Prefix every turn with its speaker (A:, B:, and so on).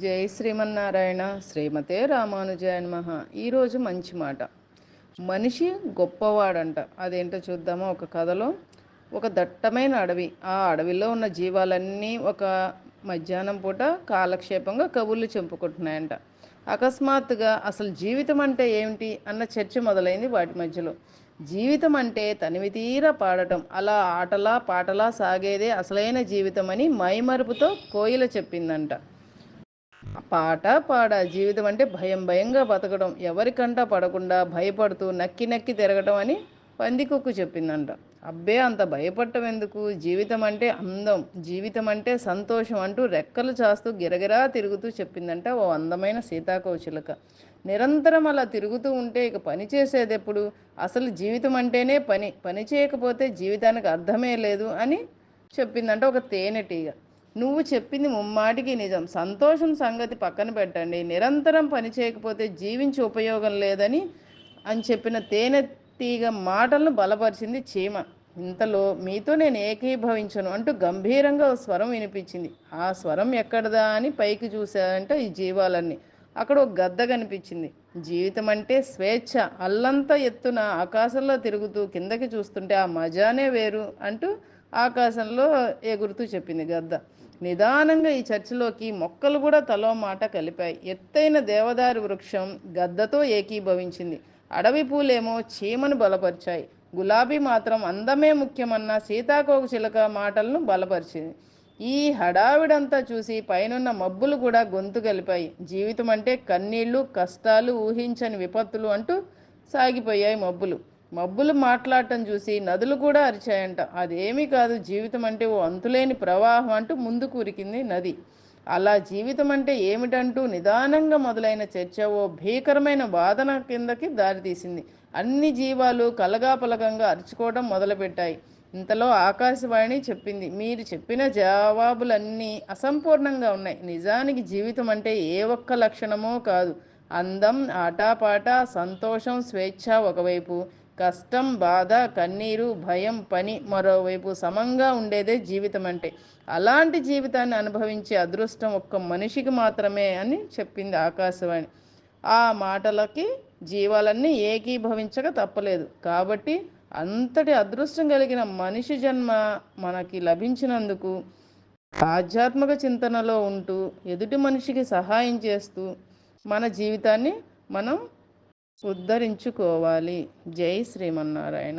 A: జై శ్రీమన్నారాయణ శ్రీమతే రామానుజాయ నమః. ఈరోజు మంచి మాట. మనిషి గొప్పవాడంట. అదేంటో చూద్దామా. ఒక కథలో ఒక దట్టమైన అడవి. ఆ అడవిలో ఉన్న జీవాలన్నీ ఒక మధ్యాహ్నం పూట కాలక్షేపంగా కబుర్లు చెప్పుకుంటున్నాయంట. అకస్మాత్తుగా అసలు జీవితం అంటే ఏమిటి అన్న చర్చ మొదలైంది వాటి మధ్యలో. జీవితం అంటే తనివి తీరా పాడటం, అలా ఆటలా పాటలా సాగేదే అసలైన జీవితం అని మైమరుపుతో కోయిల చెప్పిందంట. పాట పాడ జీవితం అంటే భయం భయంగా బతకడం, ఎవరికంటా పడకుండా భయపడుతూ నక్కి నక్కి తిరగటం అని పందికొక్కు చెప్పిందంట. అబ్బే అంత భయపడటం ఎందుకు, జీవితం అంటే అందం, జీవితం అంటే సంతోషం అంటూ రెక్కలు చాస్తూ గిరగిరా తిరుగుతూ చెప్పిందంట ఓ అందమైన సీతాకోచిలుక. నిరంతరం అలా తిరుగుతూ ఉంటే ఇక పని చేసేది ఎప్పుడు? అసలు జీవితం అంటేనే పని, పని చేయకపోతే జీవితానికి అర్థమే లేదు అని చెప్పిందంట ఒక తేనెటీగ. నువ్వు చెప్పింది ముమ్మాటికి నిజం. సంతోషం సంగతి పక్కన పెట్టండి, నిరంతరం పని చేయకపోతే జీవించి ఉపయోగం లేదని అని చెప్పిన తేనెటీగ మాటలను బలపరిచింది చీమ. ఇంతలో మీతో నేను ఏకీభవించను అంటూ గంభీరంగా ఓ స్వరం వినిపించింది. ఆ స్వరం ఎక్కడదా అని పైకి చూశారంట ఈ జీవాలన్నీ. అక్కడ ఒక గద్ద కనిపించింది. జీవితం అంటే స్వేచ్ఛ, అల్లంత ఎత్తున ఆకాశంలో తిరుగుతూ కిందకి చూస్తుంటే ఆ మజానే వేరు అంటూ ఆకాశంలో ఎగురుతూ చెప్పింది గద్ద. నిదానంగా ఈ చర్చలోకి మొక్కలు కూడా తలో మాట కలిపాయి. ఎత్తైన దేవదారు వృక్షం గద్దతో ఏకీభవించింది. అడవి పూలేమో చీమను బలపరిచాయి. గులాబీ మాత్రం అందమే ముఖ్యమన్న సీతాకోక చిలక మాటలను బలపరిచింది. ఈ హడావిడంతా చూసి పైనున్న మబ్బులు కూడా గొంతు కలిపాయి. జీవితం అంటే కన్నీళ్లు, కష్టాలు, ఊహించని విపత్తులు అంటూ సాగిపోయాయి మబ్బులు. మబ్బులు మాట్లాడటం చూసి నదులు కూడా అరిచాయంట. అదేమీ కాదు, జీవితం అంటే ఓ అంతులేని ప్రవాహం అంటూ ముందుకు ఉరికింది నది. అలా జీవితం అంటే ఏమిటంటూ నిదానంగా మొదలైన చర్చ ఓ భీకరమైన వాదన కిందకి దారితీసింది. అన్ని జీవాలు కలగాపలకంగా అరుచుకోవడం మొదలుపెట్టాయి. ఇంతలో ఆకాశవాణి చెప్పింది, మీరు చెప్పిన జవాబులన్నీ అసంపూర్ణంగా ఉన్నాయి. నిజానికి జీవితం అంటే ఏ ఒక్క లక్షణమో కాదు. అందం, ఆటపాట, సంతోషం, స్వేచ్ఛ ఒకవైపు, కష్టం, బాధ, కన్నీరు, భయం, పని మరోవైపు సమంగా ఉండేదే జీవితం అంటే. అలాంటి జీవితాన్ని అనుభవించే అదృష్టం ఒక్క మనిషికి మాత్రమే అని చెప్పింది ఆకాశవాణి. ఆ మాటలకి జీవాలన్నీ ఏకీభవించక తప్పలేదు. కాబట్టి అంతటి అదృష్టం కలిగిన మనిషి జన్మ మనకి లభించినందుకు ఆధ్యాత్మిక చింతనలో ఉంటూ ఎదుటి మనిషికి సహాయం చేస్తూ మన జీవితాన్ని మనం ఉద్ధరించుకోవాలి. జై శ్రీమన్నారాయణ.